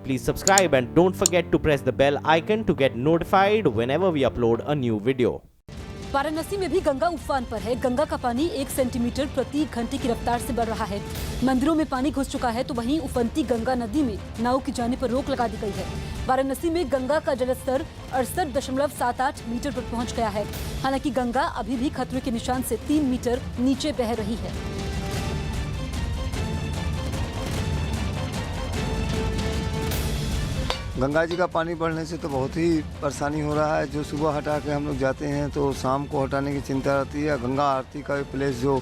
Please subscribe and don't forget to press the bell icon to get notified whenever we upload a new video. Varanasi में भी गंगा उफान पर है। गंगा का पानी 1 सेंटीमीटर प्रति घंटे की रफ्तार से बढ़ रहा है। मंदिरों में पानी घुस चुका है तो वहीं उफनती गंगा नदी में नाव की जाने पर रोक लगा दी गई है। वाराणसी में गंगा का जलस्तर 68.78 मीटर पर पहुंच गया है। हालांकि गंगा अभी भी खतरे के निशान से 3 मीटर नीचे बह रही है। गंगा जी का पानी बढ़ने से तो बहुत ही परेशानी हो रहा है। जो सुबह हटा के हम लोग जाते हैं तो शाम को हटाने की चिंता रहती है। गंगा आरती का प्लेस जो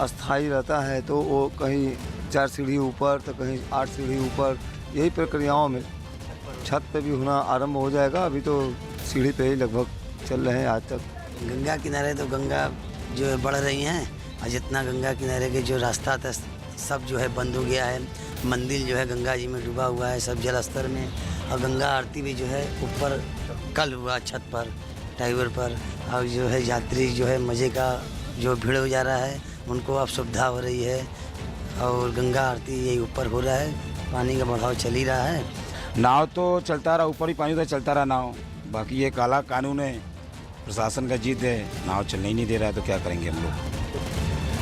अस्थाई रहता है तो वो कहीं 4 सीढ़ी ऊपर तो कहीं 8 सीढ़ी ऊपर, यही प्रक्रियाओं में छत पे भी होना आरंभ हो जाएगा। अभी तो सीढ़ी पे ही लगभग चल रहे हैं आज तक। गंगा किनारे तो गंगा जो है बढ़ रही हैं और जितना गंगा किनारे के जो रास्ता था सब जो है बंद हो गया है। मंदिर जो है गंगा जी में डूबा हुआ है सब जल स्तर में। और गंगा आरती भी जो है ऊपर कल हुआ छत पर टाइवर पर। और जो है यात्री जो है मज़े का जो भीड़ हो जा रहा है उनको अब सुविधा हो रही है। और गंगा आरती यही ऊपर हो रहा है, पानी का बढ़ाव चल ही रहा है। नाव तो चलता रहा, ऊपर ही पानी तो चलता रहा नाव। बाकी ये काला कानून है, प्रशासन का जिद है, नाव चलने ही नहीं दे रहा है तो क्या करेंगे हम लोग।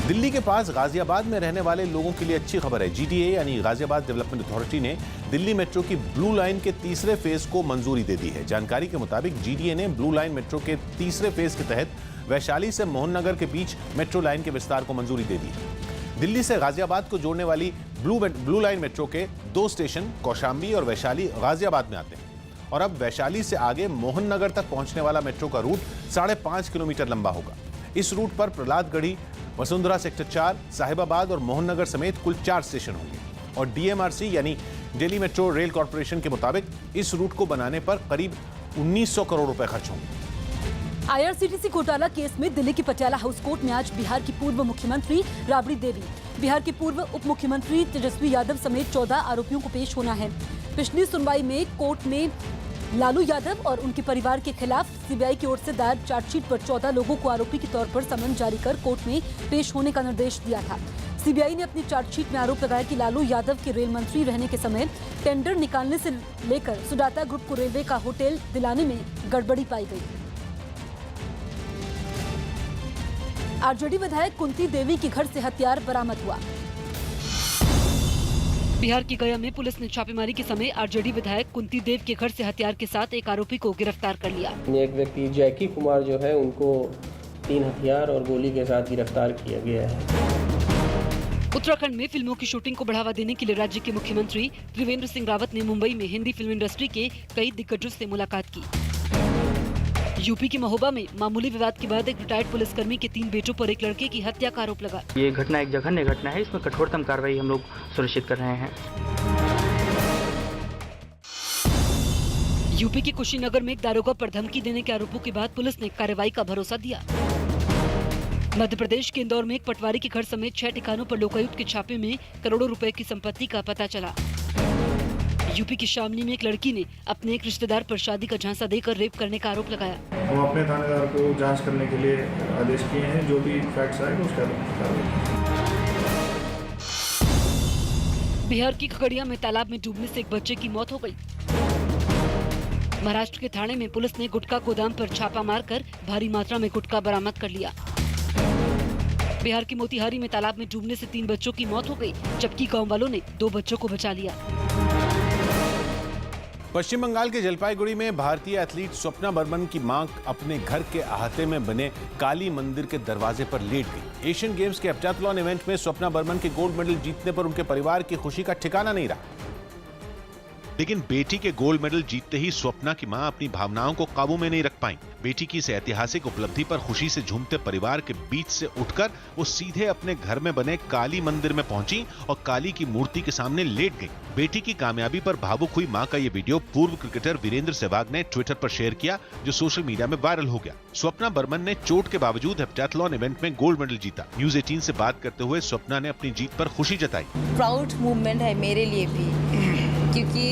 दिल्ली के पास गाजियाबाद में रहने वाले लोगों के लिए अच्छी खबर है। जीडीए यानी गाजियाबाद डेवलपमेंट अथॉरिटी ने दिल्ली मेट्रो की ब्लू लाइन के तीसरे फेज को मंजूरी दे दी है। जानकारी के मुताबिक जीडीए ने ब्लू लाइन मेट्रो के तीसरे फेज के तहत वैशाली से मोहन नगर के बीच मेट्रो लाइन के विस्तार को मंजूरी दे दी है। दिल्ली से गाजियाबाद को जोड़ने वाली ब्लू लाइन मेट्रो के 2 स्टेशन कौशाम्बी और वैशाली गाजियाबाद में आते हैं और अब वैशाली से आगे मोहन नगर तक पहुंचने वाला मेट्रो का रूट 5.5 किलोमीटर लंबा होगा। इस रूट पर प्रहलादगढ़ी, वसुंधरा सेक्टर 4, साहिबाबाद और मोहन नगर समेत कुल 4 स्टेशन होंगे। और डीएमआरसी यानी दिल्ली मेट्रो रेल कॉर्पोरेशन के मुताबिक इस रूट को बनाने पर करीब 1900 करोड़ रुपए खर्च होंगे। आईआरसीटीसी घोटाला केस में दिल्ली की पटियाला हाउस कोर्ट में आज बिहार की पूर्व मुख्यमंत्री राबड़ी देवी, बिहार के पूर्व उप मुख्यमंत्री तेजस्वी यादव समेत 14 आरोपियों को पेश होना है। पिछली सुनवाई में कोर्ट ने लालू यादव और उनके परिवार के खिलाफ सीबीआई की ओर से दायर चार्जशीट पर 14 लोगों को आरोपी के तौर पर समन जारी कर कोर्ट में पेश होने का निर्देश दिया था। सीबीआई ने अपनी चार्जशीट में आरोप लगाया कि लालू यादव के रेल मंत्री रहने के समय टेंडर निकालने से लेकर सुडाता ग्रुप को रेलवे का होटल दिलाने में गड़बड़ी पाई गई। आरजेडी विधायक कुंती देवी के घर से हथियार बरामद हुआ। बिहार की गया में पुलिस ने छापेमारी के समय आरजेडी विधायक कुंती देव के घर से हथियार के साथ एक आरोपी को गिरफ्तार कर लिया। एक व्यक्ति जैकी कुमार जो है उनको 3 हथियार और गोली के साथ गिरफ्तार किया गया है। उत्तराखंड में फिल्मों की शूटिंग को बढ़ावा देने के लिए राज्य के मुख्यमंत्री त्रिवेंद्र सिंह रावत ने मुंबई में हिंदी फिल्म इंडस्ट्री के कई दिग्गजों से मुलाकात की। यूपी के महोबा में मामूली विवाद के बाद एक रिटायर्ड पुलिसकर्मी के 3 बेटों पर एक लड़के की हत्या का आरोप लगा। ये घटना एक जघन्य घटना है, इसमें कठोरतम कार्रवाई हम लोग सुनिश्चित कर रहे हैं। यूपी के कुशीनगर में एक दारोगा पर धमकी देने के आरोपों के बाद पुलिस ने कार्रवाई का भरोसा दिया। मध्य प्रदेश के इंदौर में एक पटवारी के घर समेत 6 ठिकानों पर लोकायुक्त के छापे में करोड़ों रुपए की संपत्ति का पता चला। यूपी की शामली में एक लड़की ने अपने एक रिश्तेदार पर शादी का झांसा देकर रेप करने का आरोप लगाया। हम अपने थानेदार को जांच करने के लिए आदेश किए हैं, जो भी फैक्ट्स आएंगे उसका बिहार की खगड़िया में तालाब में डूबने से एक बच्चे की मौत हो गई। महाराष्ट्र के ठाणे में पुलिस ने गुटखा गोदाम पर छापा मारकर भारी मात्रा में गुटखा बरामद कर लिया। बिहार की मोतिहारी में तालाब में डूबने से 3 बच्चों की मौत हो गई, जबकि गांव वालों ने 2 बच्चों को बचा लिया। पश्चिम बंगाल के जलपाईगुड़ी में भारतीय एथलीट स्वप्ना बर्मन की मां अपने घर के अहाते में बने काली मंदिर के दरवाजे पर लेट गई। एशियन गेम्स के हेप्टाथलॉन इवेंट में स्वप्ना बर्मन के गोल्ड मेडल जीतने पर उनके परिवार की खुशी का ठिकाना नहीं रहा। लेकिन बेटी के गोल्ड मेडल जीतते ही स्वप्ना की मां अपनी भावनाओं को काबू में नहीं रख पाई। बेटी की इस ऐतिहासिक उपलब्धि पर खुशी से झूमते परिवार के बीच से उठकर वो सीधे अपने घर में बने काली मंदिर में पहुंची और काली की मूर्ति के सामने लेट गई। बेटी की कामयाबी पर भावुक हुई मां का ये वीडियो पूर्व क्रिकेटर वीरेंद्र सहवाग ने ट्विटर पर शेयर किया, जो सोशल मीडिया में वायरल हो गया। स्वप्ना बर्मन ने चोट के बावजूद हेप्टाथलॉन इवेंट में गोल्ड मेडल जीता। न्यूज 18 से बात करते हुए स्वप्ना ने अपनी जीत पर खुशी जताई। प्राउड मूवमेंट है मेरे लिए भी, क्योंकि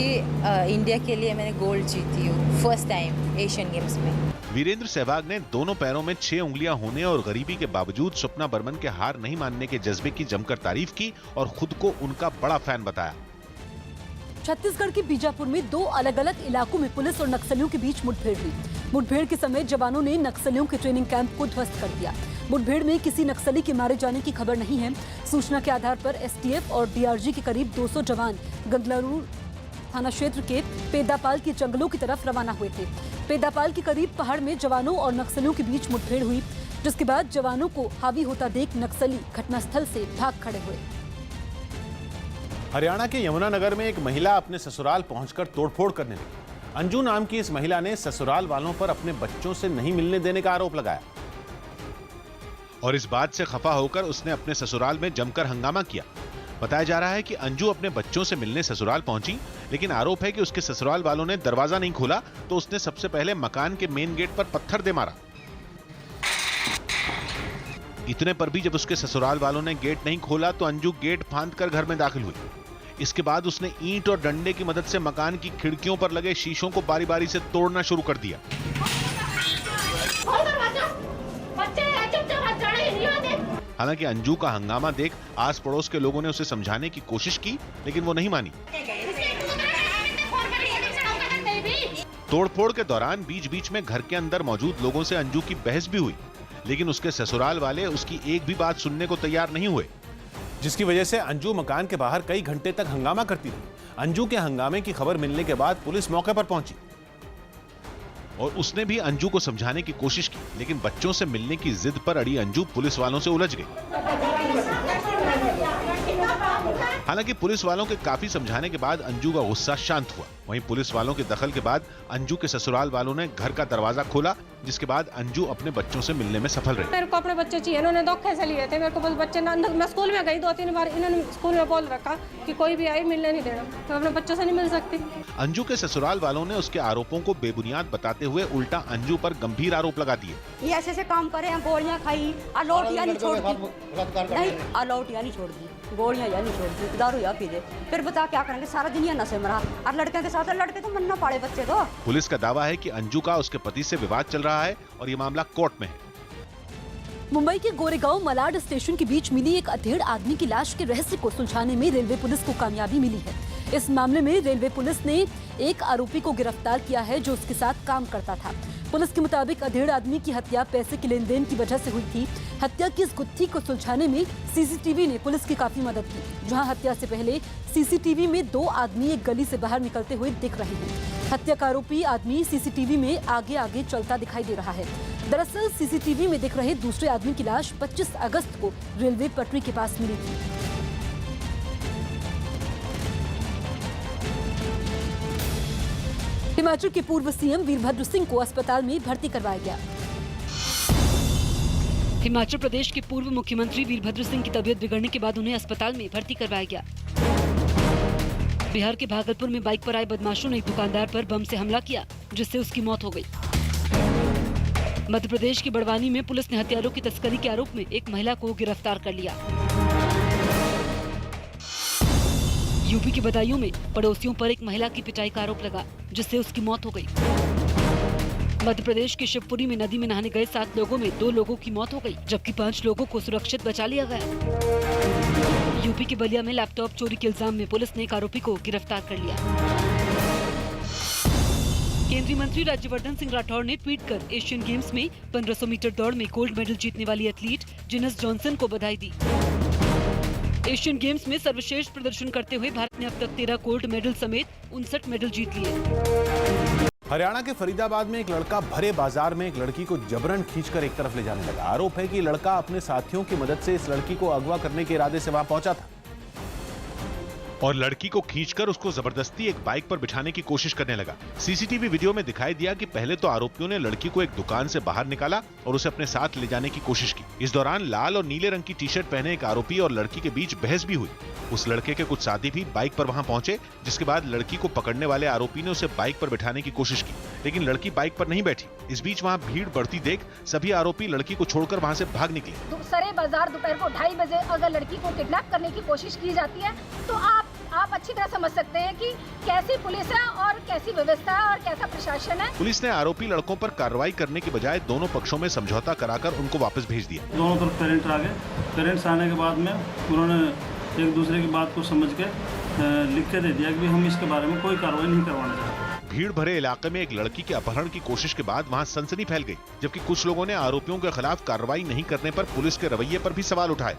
इंडिया के लिए मैंने गोल्ड जीती हूँ फर्स्ट टाइम एशियन गेम्स में। वीरेंद्र सहवाग ने दोनों पैरों में 6 उंगलियां होने और गरीबी के बावजूद स्वप्ना बर्मन के हार नहीं मानने के जज्बे की जमकर तारीफ की और खुद को उनका बड़ा फैन बताया। छत्तीसगढ़ के बीजापुर में 2 अलग-अलग इलाकों में पुलिस और नक्सलियों के बीच मुठभेड़ हुई। मुठभेड़ के समय जवानों ने नक्सलियों के ट्रेनिंग कैंप को ध्वस्त कर दिया। मुठभेड़ में किसी नक्सली के मारे जाने की खबर नहीं है। सूचना के आधार पर एसटीएफ और डीआरजी के करीब 200 जवान गंगलूर थाना क्षेत्र के पेदापाल के जंगलों की तरफ रवाना हुए थे। पेदापाल के करीब पहाड़ में जवानों और नक्सलियों के बीच मुठभेड़ हुई, जिसके बाद जवानों को हावी होता देख नक्सली घटनास्थल से भाग खड़े हुए। हरियाणा के यमुनानगर में एक महिला अपने ससुराल पहुंचकर तोड़फोड़ करने लगी। अंजू नाम की इस महिला ने ससुराल वालों पर अपने बच्चों से नहीं मिलने देने का आरोप लगाया और इस बात से खफा होकर उसने अपने ससुराल में जमकर हंगामा किया। बताया जा रहा है कि अंजू अपने बच्चों से मिलने ससुराल पहुंची, लेकिन आरोप है कि उसके ससुराल वालों ने दरवाजा नहीं खोला तो उसने सबसे पहले मकान के मेन गेट पर पत्थर दे मारा। इतने पर भी जब उसके ससुराल वालों ने गेट नहीं खोला तो अंजू गेट फांदकर घर में दाखिल हुई। इसके बाद उसने ईंट और डंडे की मदद से मकान की खिड़कियों पर लगे शीशों को बारी बारी से तोड़ना शुरू कर दिया। हालांकि अंजू का हंगामा देख आस पड़ोस के लोगों ने उसे समझाने की कोशिश की, लेकिन वो नहीं मानी। तोड़फोड़ के दौरान बीच बीच में घर के अंदर मौजूद लोगों से अंजू की बहस भी हुई, लेकिन उसके ससुराल वाले उसकी एक भी बात सुनने को तैयार नहीं हुए, जिसकी वजह से अंजू मकान के बाहर कई घंटे तक हंगामा करती रही। अंजू के हंगामे की खबर मिलने के बाद पुलिस मौके पर पहुंची और उसने भी अंजू को समझाने की कोशिश की, लेकिन बच्चों से मिलने की जिद पर अड़ी अंजू पुलिस वालों से उलझ गई। हालांकि पुलिस वालों के काफी समझाने के बाद अंजू का गुस्सा शांत हुआ। वहीं पुलिस वालों के दखल के बाद अंजू के ससुराल वालों ने घर का दरवाजा खोला, जिसके बाद अंजू अपने बच्चों से मिलने में सफल रही। मेरे को अपने बच्चे चाहिए, इन्होंने धोखे से लिए थे मेरे को। बस बच्चे मैं स्कूल में गई 2-3 बार, इन्होंने स्कूल में बोल रखा कि कोई भी आई मिलने नहीं देना, तो अपने बच्चों से नहीं मिल सकती। अंजू के ससुराल वालों ने उसके आरोपों को बेबुनियाद बताते हुए उल्टा अंजू पर गंभीर आरोप लगा दिए। ये ऐसे काम करे, गोलियां खाई, अलौटियां नहीं छोड़ दी, नहीं अलौटियां नहीं छोड़ दी, गोलियां या नहीं छोड़ दी, दारू या पी दे, फिर बता क्या करेंगे, सारा दुनिया नशे में रहा। और लड़के के साथ लड़के तो मरना पड़े बच्चे तो। पुलिस का दावा है कि अंजू का उसके पति से विवाद चल रहा है और ये मामला कोर्ट में है। मुंबई के गोरेगांव मलाड स्टेशन के बीच मिली एक अधेड़ आदमी की लाश के रहस्य को सुलझाने में रेलवे पुलिस को कामयाबी मिली है। इस मामले में रेलवे पुलिस ने एक आरोपी को गिरफ्तार किया है जो उसके साथ काम करता था। पुलिस के मुताबिक अधेड़ आदमी की हत्या पैसे के लेन देन की वजह से हुई थी। हत्या की इस गुत्थी को सुलझाने में सीसीटीवी ने पुलिस की काफी मदद की। जहां हत्या से पहले सीसीटीवी में 2 आदमी एक गली से बाहर निकलते हुए दिख रहे हैं। हत्या का आरोपी आदमी सीसीटीवी में आगे आगे चलता दिखाई दे रहा है। दरअसल सीसीटीवी में दिख रहे दूसरे आदमी की लाश 25 अगस्त को रेलवे पटरी के पास मिली थी। हिमाचल के पूर्व सीएम वीरभद्र सिंह को अस्पताल में भर्ती करवाया गया। हिमाचल प्रदेश के पूर्व मुख्यमंत्री वीरभद्र सिंह की तबीयत बिगड़ने के बाद उन्हें अस्पताल में भर्ती करवाया गया। बिहार के भागलपुर में बाइक पर आए बदमाशों ने एक दुकानदार पर बम से हमला किया, जिससे उसकी मौत हो गई। मध्य प्रदेश के बड़वानी में पुलिस ने हथियारों की तस्करी के आरोप में एक महिला को गिरफ्तार कर लिया। यूपी के बदायूं में पड़ोसियों पर एक महिला की पिटाई का आरोप लगा, जिससे उसकी मौत हो गई। मध्य प्रदेश के शिवपुरी में नदी में नहाने गए 7 लोगों में 2 लोगों की मौत हो गई, जबकि 5 लोगों को सुरक्षित बचा लिया गया। यूपी के बलिया में लैपटॉप चोरी के इल्जाम में पुलिस ने एक आरोपी को गिरफ्तार कर लिया। केंद्रीय मंत्री राज्यवर्धन सिंह राठौड़ ने ट्वीट कर एशियन गेम्स में 1500 मीटर दौड़ में गोल्ड मेडल जीतने वाली एथलीट जिनस जॉनसन को बधाई दी। एशियन गेम्स में सर्वश्रेष्ठ प्रदर्शन करते हुए भारत ने अब तक 13 गोल्ड मेडल समेत 59 मेडल जीत लिए। हरियाणा के फरीदाबाद में एक लड़का भरे बाजार में एक लड़की को जबरन खींचकर एक तरफ ले जाने लगा। आरोप है कि लड़का अपने साथियों की मदद से इस लड़की को अगवा करने के इरादे से वहां पहुंचा था और लड़की को खींचकर उसको जबरदस्ती एक बाइक पर बिठाने की कोशिश करने लगा। सीसीटीवी वीडियो में दिखाई दिया कि पहले तो आरोपियों ने लड़की को एक दुकान से बाहर निकाला और उसे अपने साथ ले जाने की कोशिश की। इस दौरान लाल और नीले रंग की टी-शर्ट पहने एक आरोपी और लड़की के बीच बहस भी हुई। उस लड़के के कुछ साथी भी बाइक पर वहां पहुंचे, जिसके बाद लड़की को पकड़ने वाले आरोपी ने उसे बाइक पर बिठाने की कोशिश की, लेकिन लड़की बाइक पर नहीं बैठी। इस बीच वहां भीड़ बढ़ती देख सभी आरोपी लड़की को छोड़कर वहां से भाग निकले। सरे बाजार दोपहर को 2:30 बजे अगर लड़की को किडनैप करने की कोशिश की जाती है तो आप अच्छी तरह समझ सकते हैं कि कैसी पुलिस है और कैसी व्यवस्था है और कैसा प्रशासन है। पुलिस ने आरोपी लड़कों पर कार्रवाई करने के बजाय दोनों पक्षों में समझौता कराकर उनको वापस भेज दिया। दोनों तरफ पेरेंट्स आ गए। पेरेंट्स आने के बाद में उन्होंने एक दूसरे की बात को समझ के लिख के दे दिया कि हम इसके बारे में कोई कार्रवाई नहीं करवाना चाहते। भीड़ भरे इलाके में एक लड़की के अपहरण की कोशिश के बाद वहां सनसनी फैल गई, जबकि कुछ लोगों ने आरोपियों के खिलाफ कार्रवाई नहीं करने पर पुलिस के रवैये पर भी सवाल उठाए।